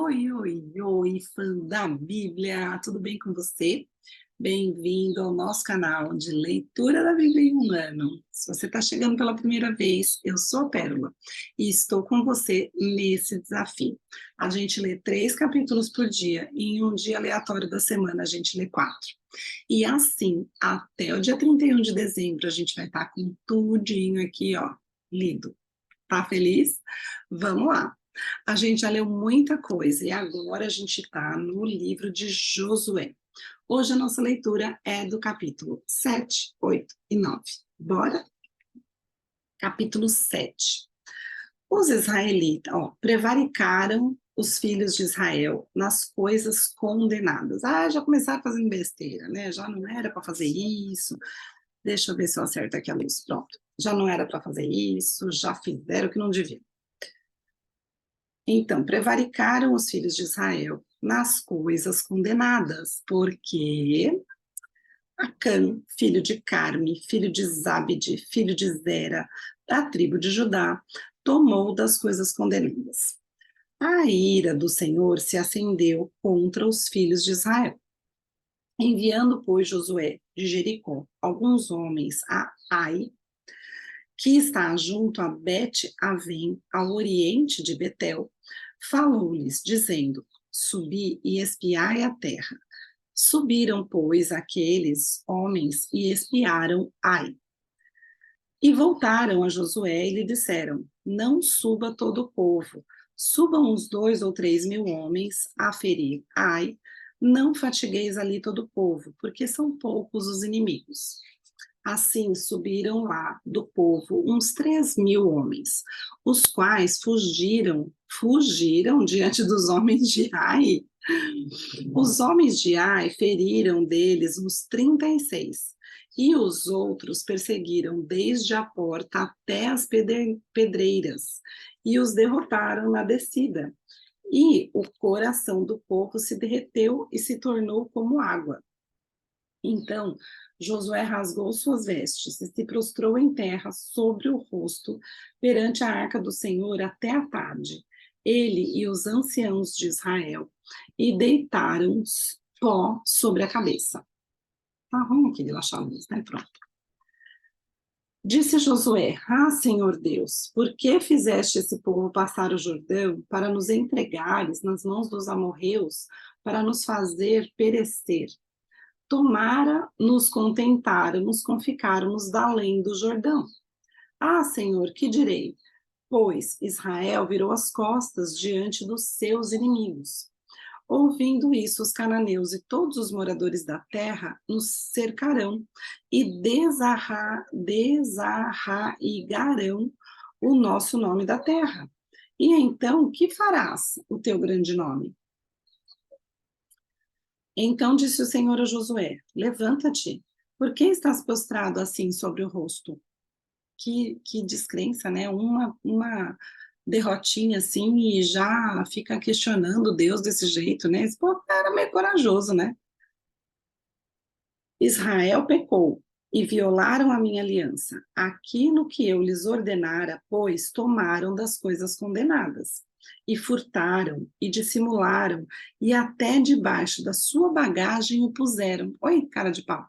Oi, oi, oi, fã da Bíblia, tudo bem com você? Bem-vindo ao nosso canal de leitura da Bíblia em um ano. Se você está chegando pela primeira vez, eu sou a Pérola e estou com você nesse desafio. A gente lê 3 capítulos por dia e em um dia aleatório da semana a gente lê 4. E assim, até o dia 31 de dezembro, a gente vai estar com tudinho aqui, ó, lido. Tá feliz? Vamos lá. A gente já leu muita coisa e agora a gente está no livro de Josué. Hoje a nossa leitura é do capítulo 7, 8 e 9. Bora? Capítulo 7. Os israelitas, prevaricaram os filhos de Israel nas coisas condenadas. Já começaram fazendo besteira, né? Já não era para fazer isso. Deixa eu ver se eu acerto aqui a luz. Pronto. Já não era para fazer isso, já fizeram o que não deviam. Então, prevaricaram os filhos de Israel nas coisas condenadas, porque Acã, filho de Carme, filho de Zabde, filho de Zera, da tribo de Judá, tomou das coisas condenadas. A ira do Senhor se acendeu contra os filhos de Israel. Enviando, pois, Josué de Jericó alguns homens a Ai, que está junto a Bet-Avém, ao oriente de Betel, falou-lhes, dizendo: Subi e espiai a terra. Subiram, pois, aqueles homens e espiaram Ai. E voltaram a Josué e lhe disseram: Não suba todo o povo, subam uns 2 ou 3 mil homens a ferir Ai, não fatigueis ali todo o povo, porque são poucos os inimigos. Assim subiram lá do povo uns 3 mil homens, os quais fugiram diante dos homens de Ai. Os homens de Ai feriram deles uns 36, e os outros perseguiram desde a porta até as pedreiras, e os derrotaram na descida. E o coração do povo se derreteu e se tornou como água. Então Josué rasgou suas vestes e se prostrou em terra sobre o rosto perante a arca do Senhor até a tarde, ele e os anciãos de Israel, e deitaram pó sobre a cabeça. Tá ruim aquele achar a luz, né? Pronto. Disse Josué: Senhor Deus, por que fizeste esse povo passar o Jordão para nos entregares nas mãos dos amorreus, para nos fazer perecer? Tomara nos contentarmos com ficarmos da além do Jordão. Senhor, que direi? Pois Israel virou as costas diante dos seus inimigos. Ouvindo isso, os cananeus e todos os moradores da terra nos cercarão e desarraigarão o nosso nome da terra. E então, que farás o teu grande nome? Então disse o Senhor a Josué: Levanta-te, por que estás prostrado assim sobre o rosto? Que descrença, né? Uma derrotinha assim e já fica questionando Deus desse jeito, né? Esse povo era meio corajoso, né? Israel pecou e violaram a minha aliança. Aquilo que eu lhes ordenara, pois, tomaram das coisas condenadas, e furtaram, e dissimularam, e até debaixo da sua bagagem o puseram. Oi, cara de pau.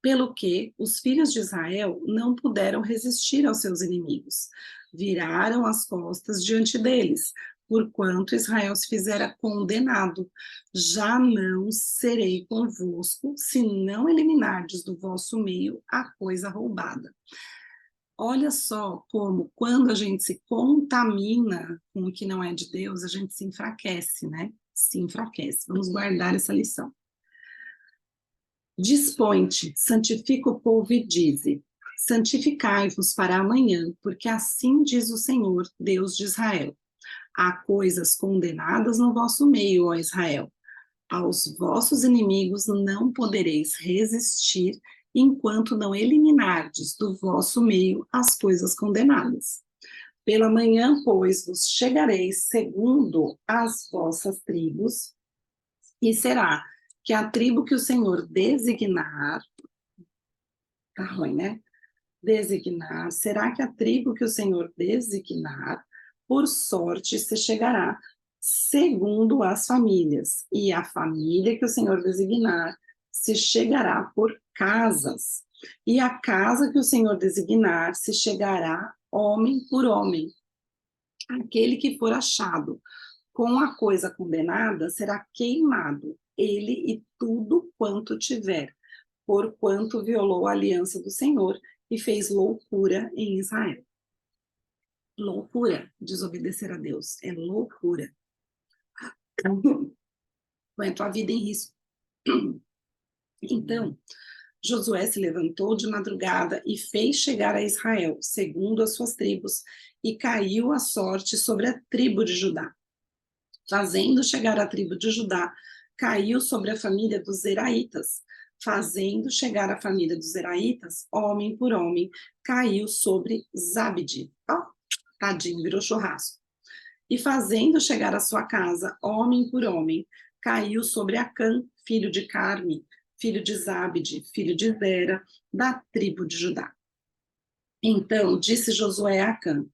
Pelo que os filhos de Israel não puderam resistir aos seus inimigos, viraram as costas diante deles, porquanto Israel se fizera condenado. Já não serei convosco, se não eliminardes do vosso meio a coisa roubada. Olha só como, quando a gente se contamina com o que não é de Deus, a gente se enfraquece, né? Se enfraquece. Vamos guardar essa lição. Dispõe-te, santifica o povo e dize: santificai-vos para amanhã, porque assim diz o Senhor, Deus de Israel. Há coisas condenadas no vosso meio, ó Israel. Aos vossos inimigos não podereis resistir, enquanto não eliminardes do vosso meio as coisas condenadas. Pela manhã, pois, vos chegareis segundo as vossas tribos, e será que a tribo que o Senhor designar, tá ruim, né? Designar, será que a tribo que o Senhor designar, por sorte, se chegará segundo as famílias, e a família que o Senhor designar se chegará por casas, e a casa que o Senhor designar se chegará homem por homem. Aquele que for achado com a coisa condenada será queimado, ele e tudo quanto tiver, porquanto violou a aliança do Senhor e fez loucura em Israel. Loucura, desobedecer a Deus, é loucura. Põe a tua vida em risco. Então, Josué se levantou de madrugada e fez chegar a Israel, segundo as suas tribos, e caiu a sorte sobre a tribo de Judá. Fazendo chegar a tribo de Judá, caiu sobre a família dos Zeraitas. Fazendo chegar a família dos Zeraitas, homem por homem, caiu sobre Zabdi. Ó, tadinho, virou churrasco. E fazendo chegar a sua casa, homem por homem, caiu sobre Acã, filho de Carme, filho de Zabde, filho de Zera, da tribo de Judá. Então disse Josué a Acã: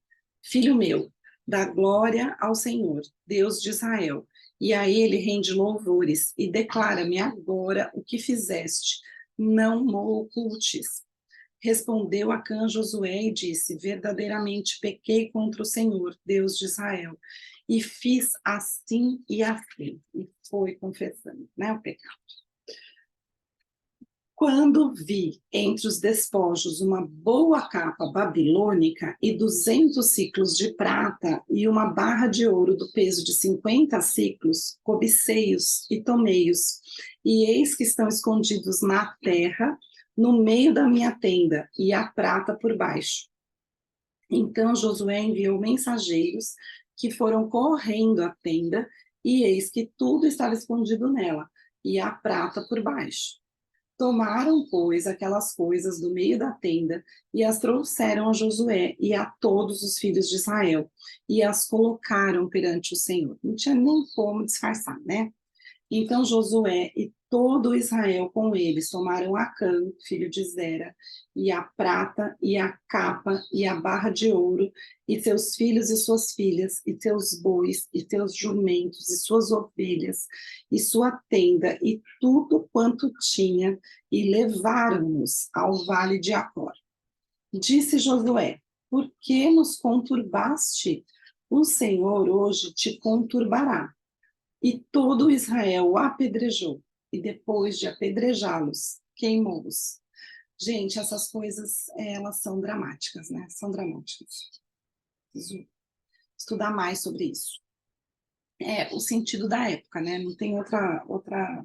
filho meu, dá glória ao Senhor, Deus de Israel, e a ele rende louvores, e declara-me agora o que fizeste, não mo ocultes. Respondeu Acã Josué e disse: verdadeiramente pequei contra o Senhor, Deus de Israel, e fiz assim e assim. E foi confessando, né, o pecado. Quando vi entre os despojos uma boa capa babilônica e 200 ciclos de prata e uma barra de ouro do peso de 50 ciclos, cobicei-os e tomei-os, e eis que estão escondidos na terra, no meio da minha tenda, e a prata por baixo. Então Josué enviou mensageiros que foram correndo à tenda, e eis que tudo estava escondido nela, e a prata por baixo. Tomaram, pois, aquelas coisas do meio da tenda e as trouxeram a Josué e a todos os filhos de Israel e as colocaram perante o Senhor. Não tinha nem como disfarçar, né? Então Josué e todo Israel com eles tomaram Acã, filho de Zera, e a prata, e a capa, e a barra de ouro, e seus filhos e suas filhas, e seus bois, e seus jumentos, e suas ovelhas, e sua tenda, e tudo quanto tinha, e levaram-nos ao vale de Acor. Disse Josué: por que nos conturbaste? O Senhor hoje te conturbará. E todo Israel o apedrejou, e depois de apedrejá-los, queimou-os. Gente, essas coisas, elas são dramáticas, né? São dramáticas. Preciso estudar mais sobre isso. É o sentido da época, né? Não tem outra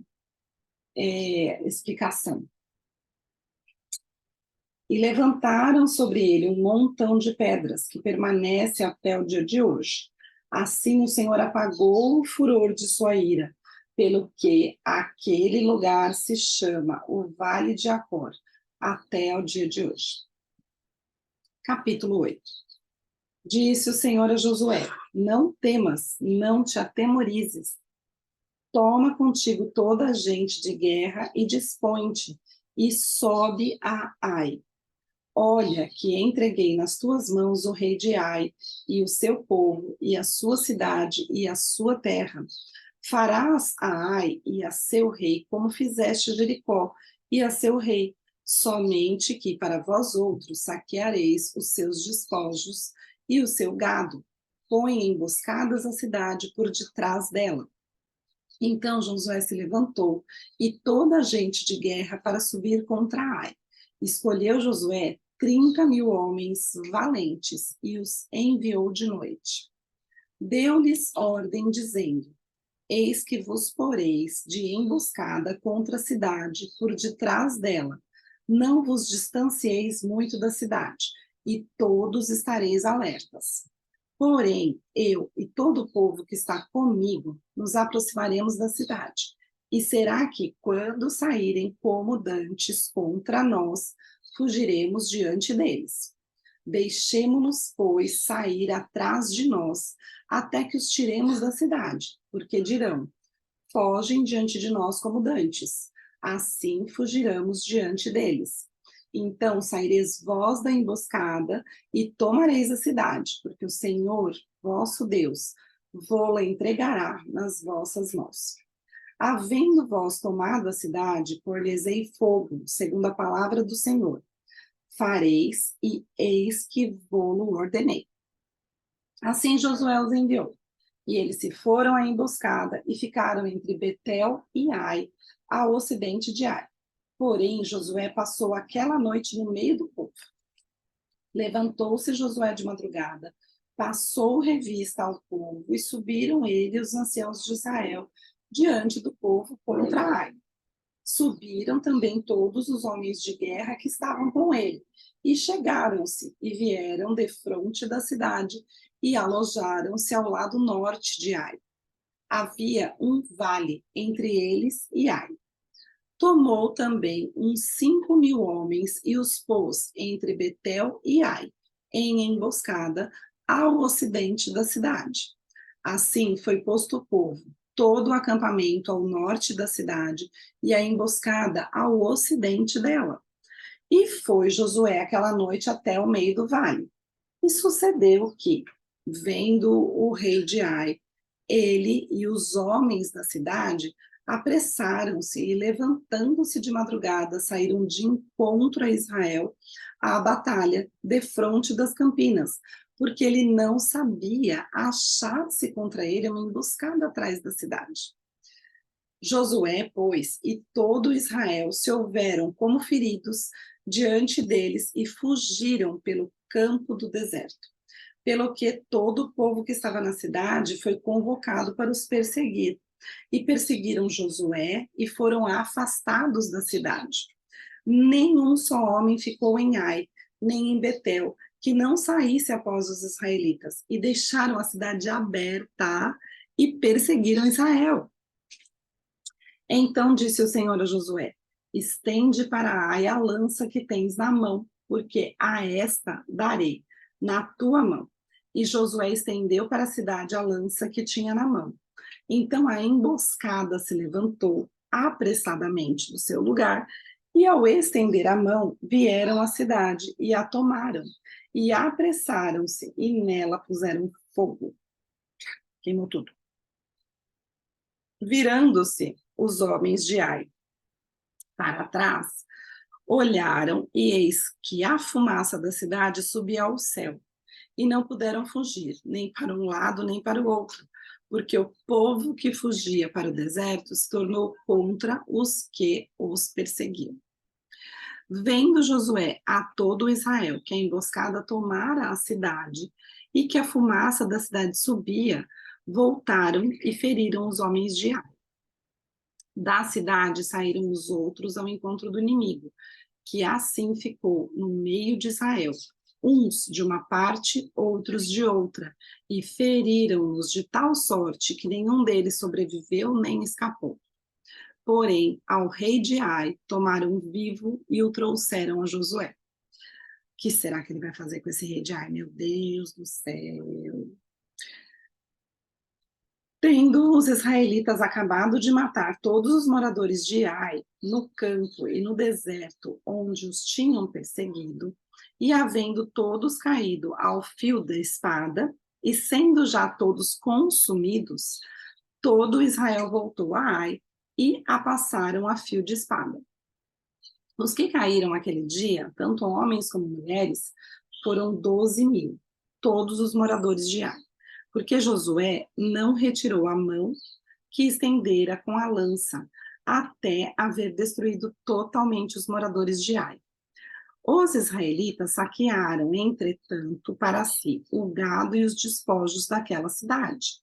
explicação. E levantaram sobre ele um montão de pedras, que permanece até o dia de hoje. Assim o Senhor apagou o furor de sua ira, pelo que aquele lugar se chama o Vale de Acor, até o dia de hoje. Capítulo 8. Disse o Senhor a Josué: não temas, não te atemorizes. Toma contigo toda a gente de guerra e dispõe-te, e sobe a Ai. Olha que entreguei nas tuas mãos o rei de Ai, e o seu povo, e a sua cidade, e a sua terra. Farás a Ai e a seu rei como fizeste a Jericó, e a seu rei, somente que para vós outros saqueareis os seus despojos e o seu gado. Põe emboscadas a cidade por detrás dela. Então Josué se levantou, e toda a gente de guerra para subir contra Ai. Escolheu Josué 30.000 homens valentes e os enviou de noite. Deu-lhes ordem, dizendo: eis que vos poreis de emboscada contra a cidade, por detrás dela. Não vos distancieis muito da cidade, e todos estareis alertas. Porém, eu e todo o povo que está comigo nos aproximaremos da cidade. E será que, quando saírem como dantes contra nós, fugiremos diante deles? Deixemo-nos, pois, sair atrás de nós, até que os tiremos da cidade, porque dirão: fogem diante de nós como dantes. Assim fugiremos diante deles. Então saireis vós da emboscada e tomareis a cidade, porque o Senhor, vosso Deus, vô-la entregará nas vossas mãos. Havendo vós tomado a cidade, por-lhes-ei fogo, segundo a palavra do Senhor. Fareis, e eis que vô-lo ordenei. Assim Josué os enviou. E eles se foram à emboscada e ficaram entre Betel e Ai, ao ocidente de Ai. Porém, Josué passou aquela noite no meio do povo. Levantou-se Josué de madrugada, passou revista ao povo, e subiram ele e os anciãos de Israel diante do povo contra Ai. Subiram também todos os homens de guerra que estavam com ele, e chegaram-se e vieram defronte da cidade e alojaram-se ao lado norte de Ai. Havia um vale entre eles e Ai. Tomou também uns 5.000 homens e os pôs entre Betel e Ai, em emboscada ao ocidente da cidade. Assim foi posto o povo, todo o acampamento ao norte da cidade e a emboscada ao ocidente dela. E foi Josué aquela noite até o meio do vale. E sucedeu que, vendo o rei de Ai, ele e os homens da cidade apressaram-se e, levantando-se de madrugada, saíram de encontro a Israel à batalha, defronte das campinas, porque ele não sabia achar-se contra ele uma emboscada atrás da cidade. Josué, pois, e todo Israel se houveram como feridos diante deles e fugiram pelo campo do deserto. Pelo que todo o povo que estava na cidade foi convocado para os perseguir. E perseguiram Josué e foram afastados da cidade. Nenhum só homem ficou em Ai, nem em Betel, que não saísse após os israelitas, e deixaram a cidade aberta e perseguiram Israel. Então disse o Senhor a Josué: estende para Ai a lança que tens na mão, porque a esta darei na tua mão. E Josué estendeu para a cidade a lança que tinha na mão. Então a emboscada se levantou apressadamente do seu lugar, e ao estender a mão, vieram à cidade e a tomaram, e apressaram-se, e nela puseram fogo. Queimou tudo. Virando-se os homens de Ai para trás, olharam, e eis que a fumaça da cidade subia ao céu, e não puderam fugir, nem para um lado, nem para o outro, porque o povo que fugia para o deserto se tornou contra os que os perseguiam. Vendo Josué a todo Israel que a emboscada tomara a cidade e que a fumaça da cidade subia, voltaram e feriram os homens de Ai. Da cidade saíram os outros ao encontro do inimigo, que assim ficou no meio de Israel, uns de uma parte, outros de outra, e feriram-nos de tal sorte que nenhum deles sobreviveu nem escapou. Porém, ao rei de Ai tomaram vivo e o trouxeram a Josué. O que será que ele vai fazer com esse rei de Ai? Meu Deus do céu! Tendo os israelitas acabado de matar todos os moradores de Ai, no campo e no deserto onde os tinham perseguido, e havendo todos caído ao fio da espada, e sendo já todos consumidos, todo Israel voltou a Ai e a passaram a fio de espada. Os que caíram aquele dia, tanto homens como mulheres, foram 12.000, todos os moradores de Ai, porque Josué não retirou a mão que estendera com a lança, até haver destruído totalmente os moradores de Ai. Os israelitas saquearam, entretanto, para si o gado e os despojos daquela cidade,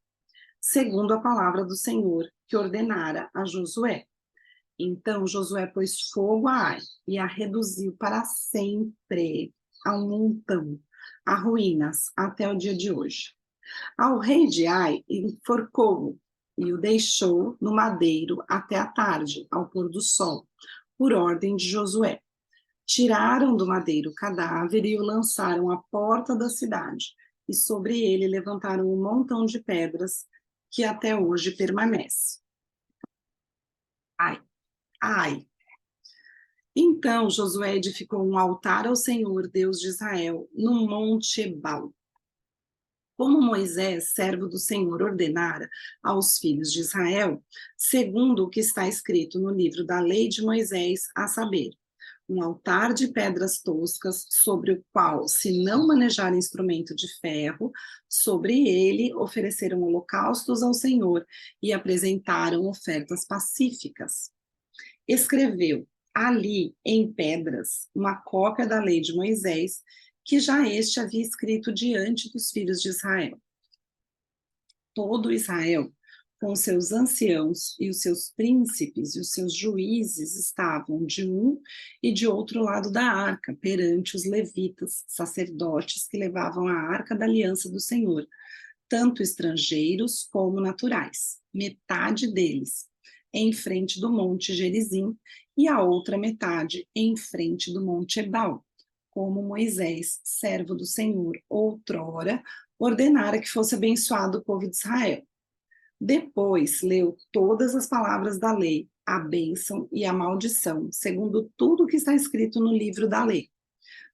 segundo a palavra do Senhor, que ordenara a Josué. Então Josué pôs fogo a Ai e a reduziu para sempre a um montão, a ruínas, até o dia de hoje. Ao rei de Ai enforcou-o e o deixou no madeiro até a tarde, ao pôr do sol, por ordem de Josué. Tiraram do madeiro o cadáver e o lançaram à porta da cidade, e sobre ele levantaram um montão de pedras que até hoje permanece. Ai, ai. Então Josué edificou um altar ao Senhor, Deus de Israel, no monte Ebal. como Moisés, servo do Senhor, ordenara aos filhos de Israel, segundo o que está escrito no livro da lei de Moisés, a saber, um altar de pedras toscas, sobre o qual, se não manejar instrumento de ferro, sobre ele ofereceram holocaustos ao Senhor e apresentaram ofertas pacíficas. Escreveu ali, em pedras, uma cópia da lei de Moisés, que já este havia escrito diante dos filhos de Israel. Todo Israel, com os seus anciãos e os seus príncipes e os seus juízes, estavam de um e de outro lado da arca, perante os levitas, sacerdotes que levavam a arca da aliança do Senhor, tanto estrangeiros como naturais, metade deles em frente do monte Gerizim e a outra metade em frente do monte Ebal, como Moisés, servo do Senhor, outrora ordenara que fosse abençoado o povo de Israel. Depois leu todas as palavras da lei, a bênção e a maldição, segundo tudo o que está escrito no livro da lei.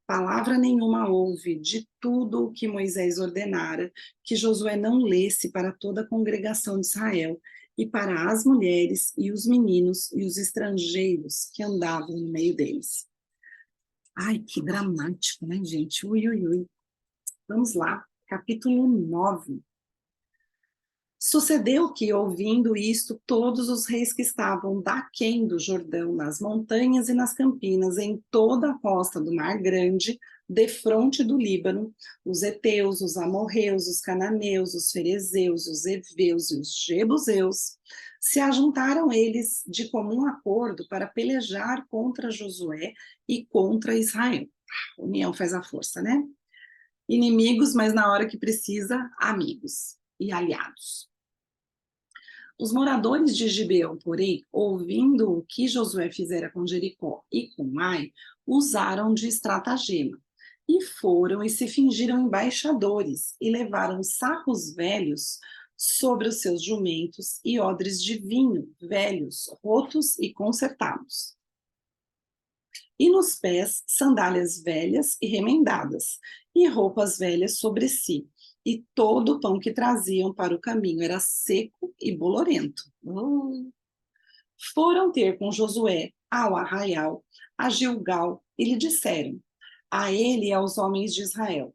Palavra nenhuma houve de tudo o que Moisés ordenara, que Josué não lesse para toda a congregação de Israel, e para as mulheres e os meninos e os estrangeiros que andavam no meio deles. Ai, que dramático, né, gente? Ui, ui, ui. Vamos lá, capítulo 9. Sucedeu que, ouvindo isto, todos os reis que estavam daquém do Jordão, nas montanhas e nas campinas, em toda a costa do Mar Grande, defronte do Líbano, os heteus, os amorreus, os cananeus, os ferezeus, os heveus e os jebuseus, se ajuntaram eles de comum acordo para pelejar contra Josué e contra Israel. União faz a força, né? Inimigos, mas na hora que precisa, amigos e aliados. Os moradores de Gibeão, porém, ouvindo o que Josué fizera com Jericó e com Ai, usaram de estratagema, e foram e se fingiram embaixadores, e levaram sacos velhos sobre os seus jumentos e odres de vinho velhos, rotos e consertados. E nos pés, sandálias velhas e remendadas, e roupas velhas sobre si, e todo o pão que traziam para o caminho era seco e bolorento. Foram ter com Josué ao arraial, a Gilgal, e lhe disseram, a ele e aos homens de Israel,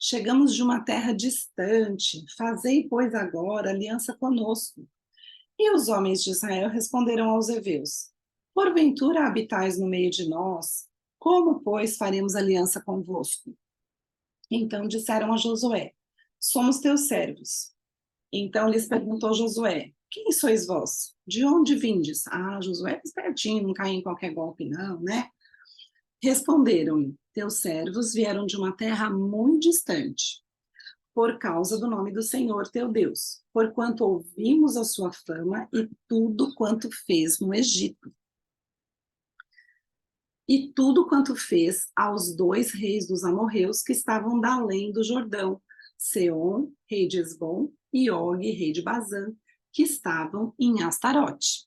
chegamos de uma terra distante, fazei, pois, agora aliança conosco. E os homens de Israel responderam aos heveus, porventura habitais no meio de nós, como, pois, faremos aliança convosco? Então disseram a Josué, somos teus servos. Então lhes perguntou Josué, quem sois vós? De onde vindes? Ah, Josué é espertinho, não cai em qualquer golpe não, né? Responderam-lhe, teus servos vieram de uma terra muito distante, por causa do nome do Senhor teu Deus, porquanto ouvimos a sua fama e tudo quanto fez no Egito. E tudo quanto fez aos 2 reis dos amorreus que estavam da além do Jordão, Seom, rei de Esbom, e Og, rei de Bazã, que estavam em Astarote.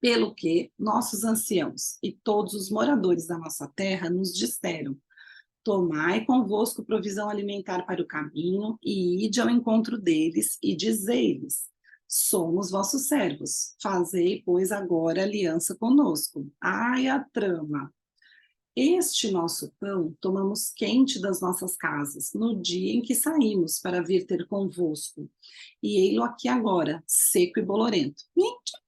Pelo que nossos anciãos e todos os moradores da nossa terra nos disseram, tomai convosco provisão alimentar para o caminho e ide ao encontro deles e dizei-lhes, somos vossos servos, fazei, pois, agora aliança conosco. Ai, a trama! Este nosso pão tomamos quente das nossas casas, no dia em que saímos para vir ter convosco. E ei-lo aqui agora, seco e bolorento. Mentira!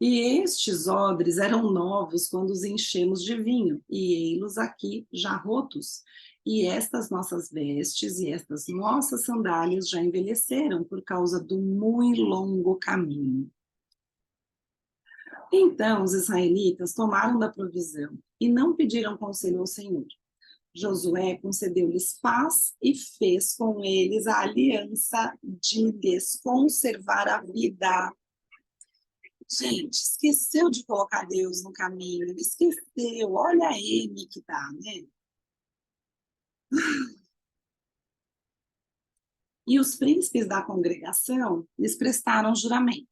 E estes odres eram novos quando os enchemos de vinho, e ei-los aqui já rotos. E estas nossas vestes e estas nossas sandálias já envelheceram por causa do muito longo caminho. Então os israelitas tomaram da provisão e não pediram conselho ao Senhor. Josué concedeu-lhes paz e fez com eles a aliança de lhes conservar a vida. Gente, esqueceu de colocar Deus no caminho, esqueceu, olha a M que dá, né? E os príncipes da congregação lhes prestaram juramento.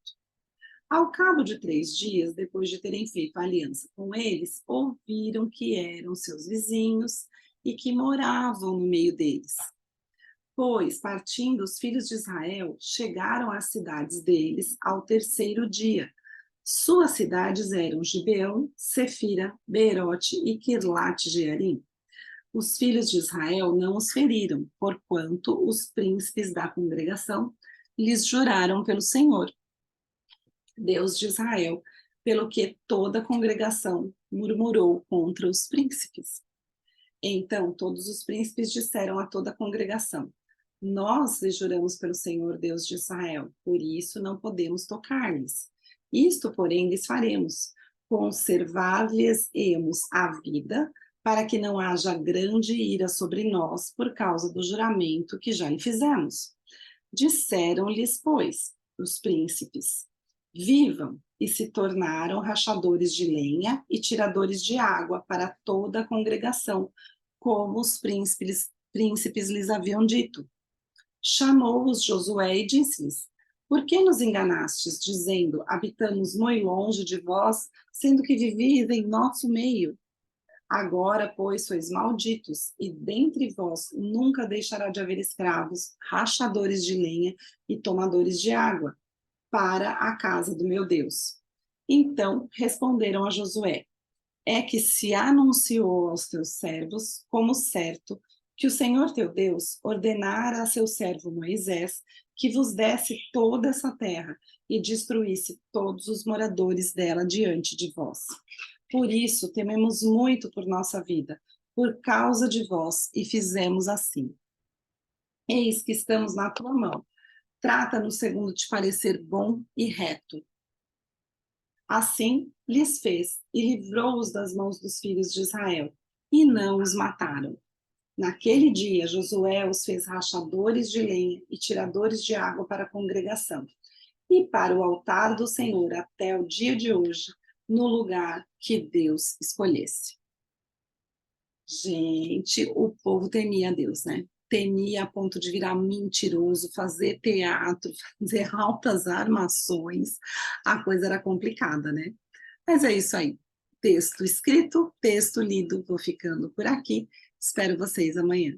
Ao cabo de 3 dias, depois de terem feito aliança com eles, ouviram que eram seus vizinhos e que moravam no meio deles. Pois, partindo os filhos de Israel, chegaram às cidades deles ao terceiro dia. Suas cidades eram Gibeão, Sefira, Beerote e Quirlate-Jearim. Os filhos de Israel não os feriram, porquanto os príncipes da congregação lhes juraram pelo Senhor, Deus de Israel, pelo que toda a congregação murmurou contra os príncipes. Então todos os príncipes disseram a toda a congregação: Nós lhes juramos pelo Senhor Deus de Israel, por isso não podemos tocar-lhes. Isto, porém, lhes faremos: conservar-lhes-emos a vida, para que não haja grande ira sobre nós por causa do juramento que já lhe fizemos. Disseram-lhes, pois, os príncipes: Vivam, e se tornaram rachadores de lenha e tiradores de água para toda a congregação, como os príncipes lhes haviam dito. Chamou-os Josué e disse-lhes: Por que nos enganastes, dizendo: Habitamos muito longe de vós, sendo que vivis em nosso meio? Agora, pois, sois malditos, e dentre vós nunca deixará de haver escravos, rachadores de lenha e tomadores de água, para a casa do meu Deus. Então responderam a Josué: É que se anunciou aos teus servos, como certo, que o Senhor teu Deus ordenara a seu servo Moisés que vos desse toda essa terra e destruísse todos os moradores dela diante de vós. Por isso tememos muito por nossa vida, por causa de vós, e fizemos assim. Eis que estamos na tua mão. Trata-nos segundo te parecer bom e reto. Assim lhes fez, e livrou-os das mãos dos filhos de Israel, e não os mataram. Naquele dia, Josué os fez rachadores de lenha e tiradores de água para a congregação, e para o altar do Senhor até o dia de hoje, no lugar que Deus escolhesse. Gente, o povo temia a Deus, né? Temia a ponto de virar mentiroso, fazer teatro, fazer altas armações. A coisa era complicada, né? Mas é isso aí. Texto escrito, texto lido. Vou ficando por aqui. Espero vocês amanhã.